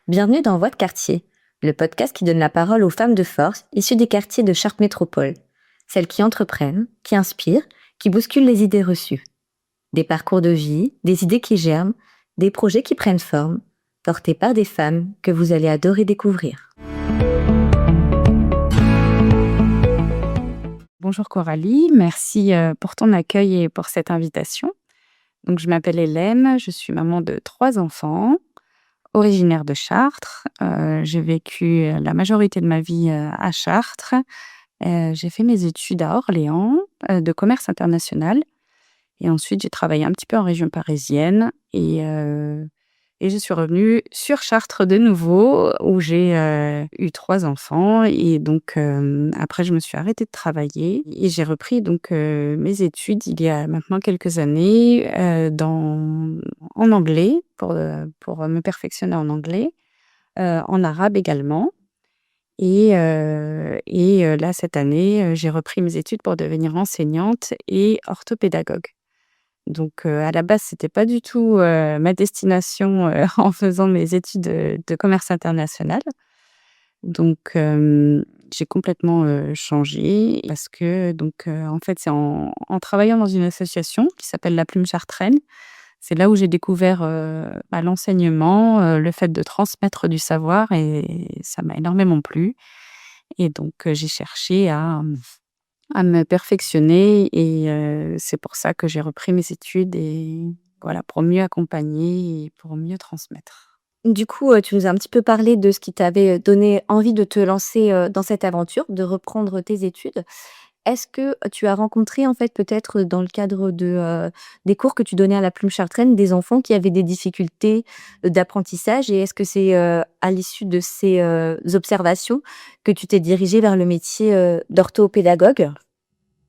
Bienvenue dans Voix de quartier, le podcast qui donne la parole aux femmes de force issues des quartiers de Chartres Métropole. Celles qui entreprennent, qui inspirent, qui bousculent les idées reçues. Des parcours de vie, des idées qui germent, des projets qui prennent forme, portés par des femmes que vous allez adorer découvrir. Bonjour Coralie, merci pour ton accueil et pour cette invitation. Donc, je m'appelle Hélène, je suis maman de 3 enfants, originaire de Chartres. J'ai vécu la majorité de ma vie à Chartres. J'ai fait mes études à Orléans de commerce international et ensuite j'ai travaillé un petit peu en région parisienne et je suis revenue sur Chartres de nouveau où j'ai eu 3 enfants et donc après je me suis arrêtée de travailler et j'ai repris donc mes études il y a maintenant quelques années en anglais pour me perfectionner en anglais, en arabe également et là cette année, j'ai repris mes études pour devenir enseignante et orthopédagogue. Donc, à la base, c'était pas du tout, ma destination, en faisant mes études de commerce international. Donc, j'ai complètement, changé parce que donc, en fait, c'est en travaillant dans une association qui s'appelle La Plume Chartraine. C'est là où j'ai découvert, l'enseignement, le fait de transmettre du savoir et ça m'a énormément plu et donc, j'ai cherché à me perfectionner et c'est pour ça que j'ai repris mes études et voilà, pour mieux accompagner et pour mieux transmettre. Du coup, tu nous as un petit peu parlé de ce qui t'avait donné envie de te lancer dans cette aventure, de reprendre tes études. Est-ce que tu as rencontré, en fait, peut-être dans le cadre des cours que tu donnais à la Plume Chartraine, des enfants qui avaient des difficultés d'apprentissage? Et est-ce que c'est à l'issue de ces observations que tu t'es dirigée vers le métier d'orthopédagogue?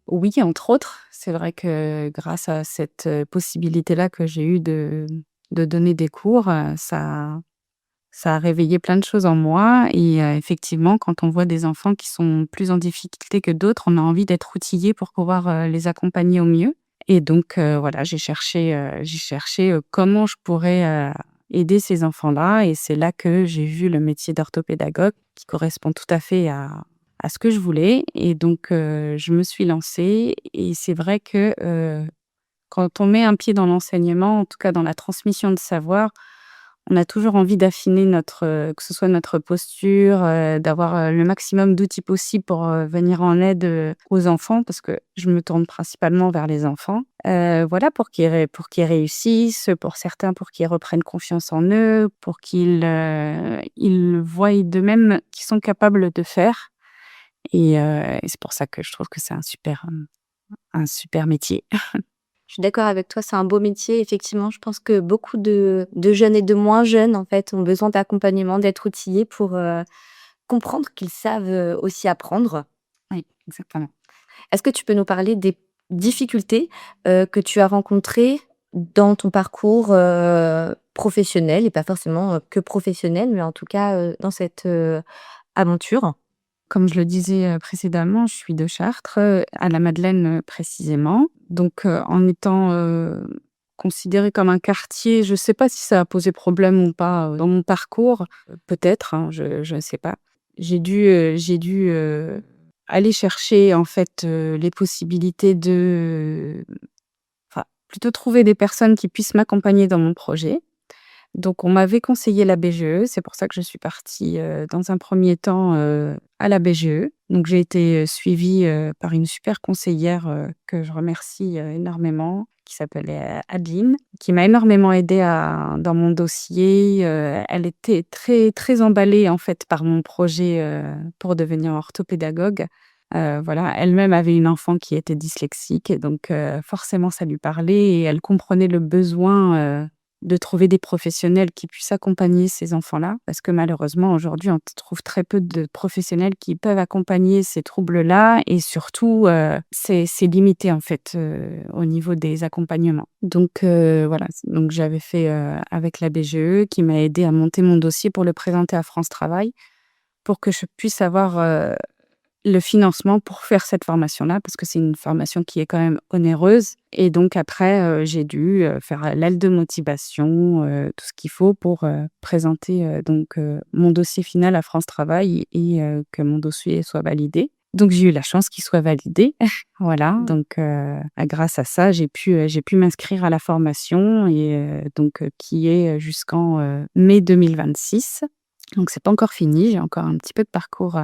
Oui, entre autres, c'est vrai que grâce à cette, possibilité-là que j'ai eue de donner des cours, ça a réveillé plein de choses en moi et effectivement, quand on voit des enfants qui sont plus en difficulté que d'autres, on a envie d'être outillé pour pouvoir, les accompagner au mieux et donc voilà, j'ai cherché comment je pourrais, aider ces enfants-là et c'est là que j'ai vu le métier d'orthopédagogue qui correspond tout à fait à ce que je voulais et donc je me suis lancée et c'est vrai que, quand on met un pied dans l'enseignement, en tout cas dans la transmission de savoir, on a toujours envie d'affiner que ce soit notre posture, d'avoir, le maximum d'outils possibles pour, venir en aide, aux enfants parce que je me tourne principalement vers les enfants. Voilà pour qu'ils réussissent, pour certains pour qu'ils reprennent confiance en eux, pour qu'ils voient d'eux-mêmes qu'ils sont capables de faire et c'est pour ça que je trouve que c'est un super métier. Je suis d'accord avec toi, c'est un beau métier. Effectivement, je pense que beaucoup de jeunes et de moins jeunes, en fait, ont besoin d'accompagnement, d'être outillés pour comprendre qu'ils savent aussi apprendre. Oui, exactement. Est-ce que tu peux nous parler des difficultés que tu as rencontrées dans ton parcours professionnel, et pas forcément que professionnel, mais en tout cas dans cette aventure? Comme je le disais, précédemment, je suis de Chartres, à la Madeleine, précisément. Donc, en étant, considérée comme un quartier, je ne sais pas si ça a posé problème ou pas, dans mon parcours, peut-être, hein, je ne sais pas. J'ai dû aller chercher en fait, les possibilités enfin, plutôt trouver des personnes qui puissent m'accompagner dans mon projet. Donc on m'avait conseillé la BGE, c'est pour ça que je suis partie, dans un premier temps, à la BGE. Donc j'ai été, suivie, par une super conseillère, que je remercie, énormément, qui s'appelle, Adeline, qui m'a énormément aidée dans mon dossier. Elle était très, très emballée, en fait, par mon projet, pour devenir orthopédagogue. Voilà, elle-même avait une enfant qui était dyslexique et donc forcément ça lui parlait et elle comprenait le besoin, de trouver des professionnels qui puissent accompagner ces enfants-là. Parce que malheureusement, aujourd'hui, on trouve très peu de professionnels qui peuvent accompagner ces troubles-là et surtout, c'est limité en fait, au niveau des accompagnements. Donc voilà, donc j'avais fait, avec la BGE qui m'a aidée à monter mon dossier pour le présenter à France Travail, pour que je puisse avoir, le financement pour faire cette formation-là, parce que c'est une formation qui est quand même onéreuse. Et donc après, j'ai dû, faire l'aile de motivation, tout ce qu'il faut pour, présenter, mon dossier final à France Travail et que mon dossier soit validé. Donc j'ai eu la chance qu'il soit validé. Voilà, donc grâce à ça, j'ai pu m'inscrire à la formation et qui est, jusqu'en, mai 2026. Donc c'est pas encore fini, j'ai encore un petit peu de parcours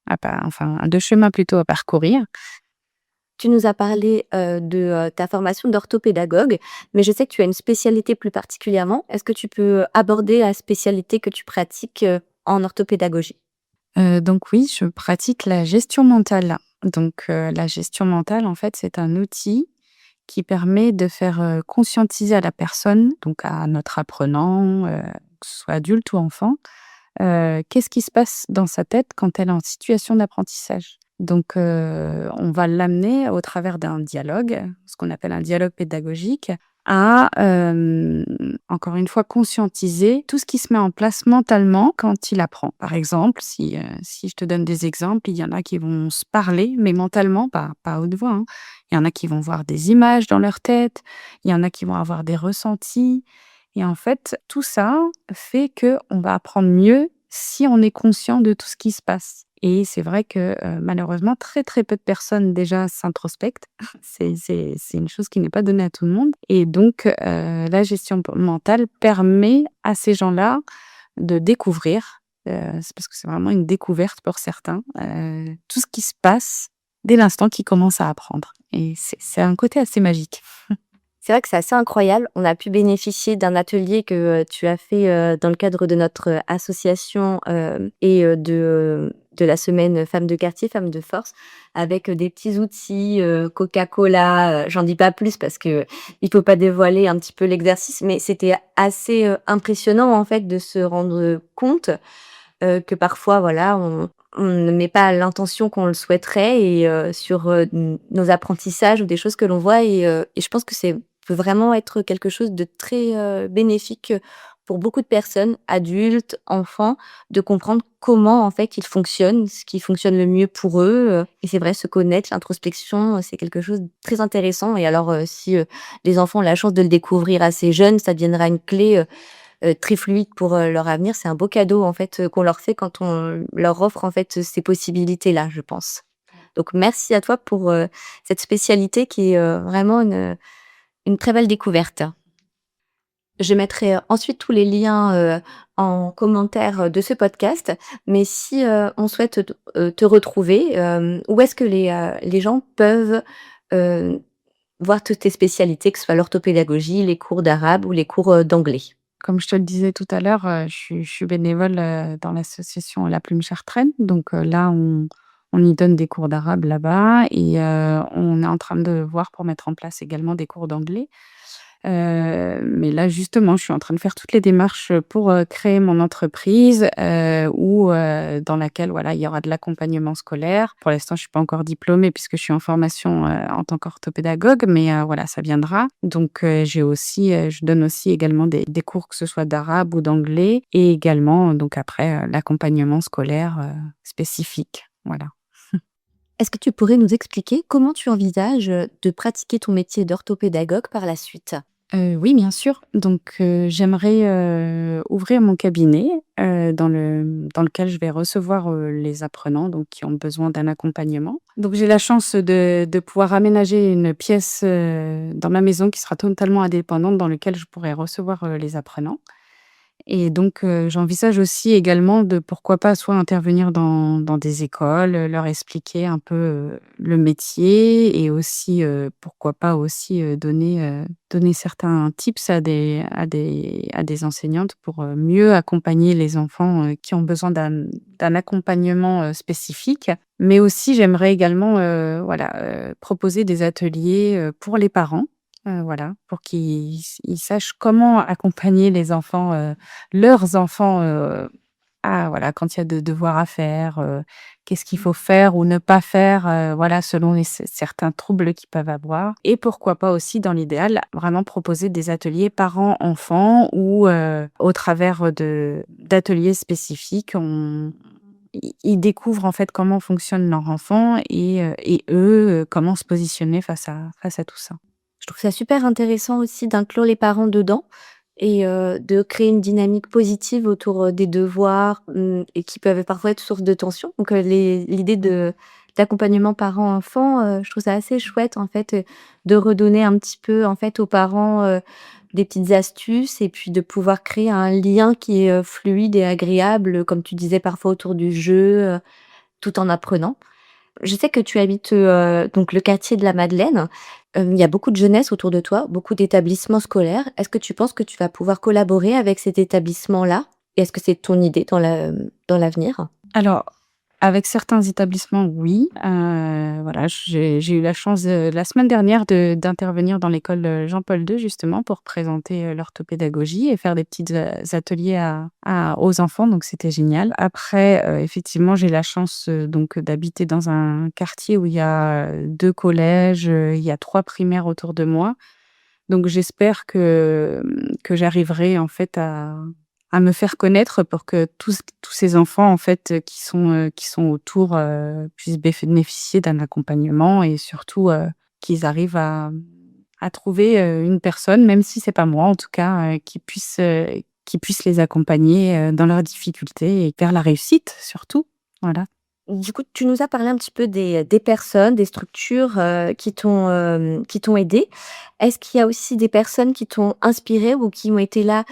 de chemin plutôt à parcourir. Tu nous as parlé, de, ta formation d'orthopédagogue, mais je sais que tu as une spécialité plus particulièrement. Est-ce que tu peux aborder la spécialité que tu pratiques, en orthopédagogie? Donc oui, je pratique la gestion mentale. La gestion mentale, en fait, c'est un outil qui permet de faire, conscientiser à la personne, donc à notre apprenant, que ce soit adulte ou enfant, qu'est-ce qui se passe dans sa tête quand elle est en situation d'apprentissage. On va l'amener au travers d'un dialogue, ce qu'on appelle un dialogue pédagogique, à, encore une fois, conscientiser tout ce qui se met en place mentalement quand il apprend. Par exemple, si je te donne des exemples, il y en a qui vont se parler, mais mentalement, pas à haute voix, hein. Il y en a qui vont voir des images dans leur tête, il y en a qui vont avoir des ressentis. Et en fait, tout ça fait qu'on va apprendre mieux si on est conscient de tout ce qui se passe. Et c'est vrai que, malheureusement, très, très peu de personnes déjà s'introspectent. C'est une chose qui n'est pas donnée à tout le monde et la gestion mentale permet à ces gens-là de découvrir, c'est parce que c'est vraiment une découverte pour certains, tout ce qui se passe dès l'instant qu'ils commencent à apprendre et c'est un côté assez magique. C'est vrai que c'est assez incroyable. On a pu bénéficier d'un atelier que, tu as fait, dans le cadre de notre, association, de la semaine Femmes de quartier, Femmes de force, avec, des petits outils, Coca-Cola, j'en dis pas plus parce qu'il faut pas dévoiler un petit peu l'exercice, mais c'était assez, impressionnant en fait de se rendre compte, que parfois voilà, on ne met pas l'intention qu'on le souhaiterait et sur, nos apprentissages ou des choses que l'on voit et je pense que c'est peut vraiment être quelque chose de très, bénéfique, pour beaucoup de personnes, adultes, enfants, de comprendre comment en fait ils fonctionnent, ce qui fonctionne le mieux pour eux, et c'est vrai se connaître, l'introspection, c'est quelque chose de très intéressant et alors, si, les enfants ont la chance de le découvrir assez jeunes, ça deviendra une clé, très fluide pour, leur avenir. C'est un beau cadeau, en fait, qu'on leur fait quand on leur offre, en fait, ces possibilités-là, je pense. Donc merci à toi pour, cette spécialité qui est, vraiment une très belle découverte. Je mettrai, ensuite tous les liens, en commentaire, de ce podcast, mais si, on souhaite te retrouver, où est-ce que les gens peuvent, heu, voir toutes tes spécialités, que ce soit l'orthopédagogie, les cours d'arabe ou les cours, d'anglais? Comme je te le disais tout à l'heure, je suis bénévole, dans l'association La Plume Chartraine. Là, on y donne des cours d'arabe là-bas et on est en train de voir pour mettre en place également des cours d'anglais. Mais là, justement, je suis en train de faire toutes les démarches, pour, créer mon entreprise, dans laquelle, voilà, il y aura de l'accompagnement scolaire. Pour l'instant, je suis pas encore diplômée puisque je suis en formation, en tant qu'orthopédagogue, mais voilà, ça viendra. Je donne aussi également des cours, que ce soit d'arabe ou d'anglais et également, donc après, l'accompagnement scolaire, spécifique. Voilà. Est-ce que tu pourrais nous expliquer comment tu envisages, de pratiquer ton métier d'orthopédagogue par la suite? Oui, bien sûr. J'aimerais, ouvrir mon cabinet, dans lequel je vais recevoir, les apprenants donc qui ont besoin d'un accompagnement. Donc j'ai la chance de pouvoir aménager une pièce, dans ma maison qui sera totalement indépendante, dans lequel je pourrai recevoir, les apprenants. Et j'envisage aussi également de pourquoi pas soit intervenir dans des écoles, leur expliquer un peu, le métier et aussi, pourquoi pas aussi, donner certains tips à des enseignantes pour, mieux accompagner les enfants, qui ont besoin d'un accompagnement, spécifique. Mais aussi j'aimerais également, proposer des ateliers, pour les parents, voilà, pour qu'ils sachent comment accompagner leurs enfants, voilà, quand il y a des devoirs à faire, qu'est-ce qu'il faut faire ou ne pas faire, voilà, selon certains troubles qu'ils peuvent avoir et pourquoi pas aussi, dans l'idéal, vraiment proposer des ateliers parents-enfants ou au travers d'ateliers spécifiques, ils découvrent en fait comment fonctionne leur enfant et eux, comment se positionner face à tout ça. Je trouve ça super intéressant aussi d'inclure les parents dedans et de créer une dynamique positive autour, des devoirs, et qui peuvent parfois être source de tension. Donc l'idée de d'accompagnement parents-enfants, je trouve ça assez chouette en fait, de redonner un petit peu en fait aux parents, des petites astuces et puis de pouvoir créer un lien qui est, fluide et agréable, comme tu disais parfois autour du jeu, tout en apprenant. Je sais que tu habites, donc le quartier de la Madeleine. Il y a beaucoup de jeunesse autour de toi, beaucoup d'établissements scolaires. Est-ce que tu penses que tu vas pouvoir collaborer avec cet établissement-là? Et est-ce que c'est ton idée dans l'avenir? Alors, avec certains établissements, oui. Voilà, j'ai eu la chance, la semaine dernière d'intervenir dans l'école, Jean-Paul II justement pour présenter, l'orthopédagogie et faire des petits, ateliers aux enfants, donc c'était génial. Après, effectivement, j'ai la chance, donc d'habiter dans un quartier où il y a, 2 collèges, il y a 3 primaires autour de moi. Donc j'espère que j'arriverai en fait à me faire connaître pour que tous ces enfants en fait, qui sont autour, puissent bénéficier d'un accompagnement et surtout, qu'ils arrivent à trouver, une personne, même si c'est pas moi en tout cas, qui puisse les accompagner, dans leurs difficultés et vers la réussite surtout. Voilà. Du coup, tu nous as parlé un petit peu des personnes, des structures, qui t'ont aidé. Est-ce qu'il y a aussi des personnes qui t'ont inspiré ou qui ont été là,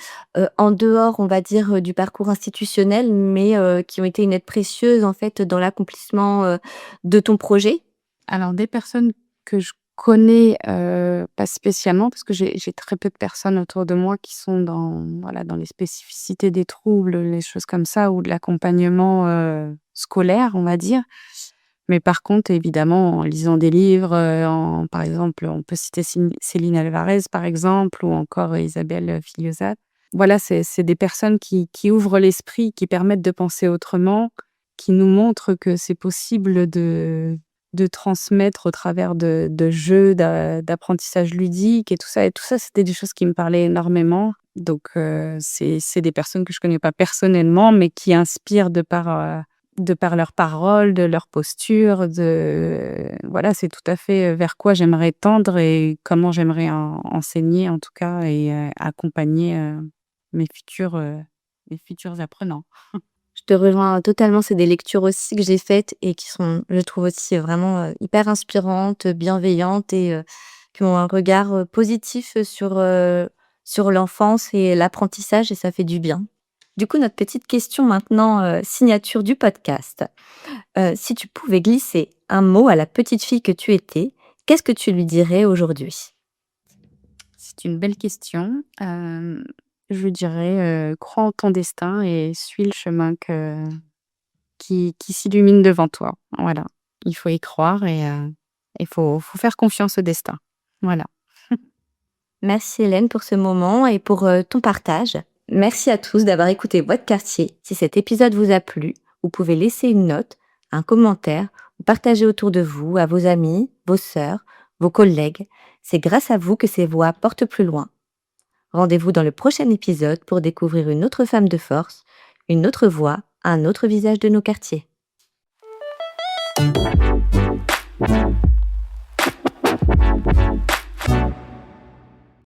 en dehors, on va dire, du parcours institutionnel, mais qui ont été une aide précieuse, en fait, dans l'accomplissement, de ton projet? Alors des personnes que je connais, pas spécialement parce que j'ai très peu de personnes autour de moi qui sont dans, voilà, dans les spécificités des troubles, les choses comme ça ou de l'accompagnement, scolaire, on va dire. Mais par contre, évidemment, en lisant des livres, par exemple, on peut citer Céline Alvarez, par exemple, ou encore Isabelle Filiosa. Voilà, c'est des personnes qui ouvrent l'esprit, qui permettent de penser autrement, qui nous montrent que c'est possible de transmettre au travers de jeux, d'apprentissage ludique et tout ça. Et tout ça, c'était des choses qui me parlaient énormément. Donc, c'est des personnes que je connais pas personnellement, mais qui inspirent de par leurs paroles, de leur posture, voilà, c'est tout à fait, vers quoi j'aimerais tendre et comment j'aimerais enseigner en tout cas et accompagner, mes futurs apprenants. Je te rejoins totalement, c'est des lectures aussi que j'ai faites et qui sont, je trouve aussi vraiment, hyper inspirantes, bienveillantes et qui ont un regard, positif, sur l'enfance et l'apprentissage et ça fait du bien. Du coup, notre petite question maintenant, signature du podcast. Si tu pouvais glisser un mot à la petite fille que tu étais, qu'est-ce que tu lui dirais aujourd'hui? C'est une belle question. Je dirais, crois en ton destin et suis le chemin qui s'illumine devant toi. Voilà. Il faut y croire et il faut faire confiance au destin. Voilà. Merci Hélène pour ce moment et pour ton partage. Merci à tous d'avoir écouté Votre Quartier. Si cet épisode vous a plu, vous pouvez laisser une note, un commentaire ou partager autour de vous, à vos amis, vos sœurs, vos collègues. C'est grâce à vous que ces voix portent plus loin. Rendez-vous dans le prochain épisode pour découvrir une autre femme de force, une autre voix, un autre visage de nos quartiers.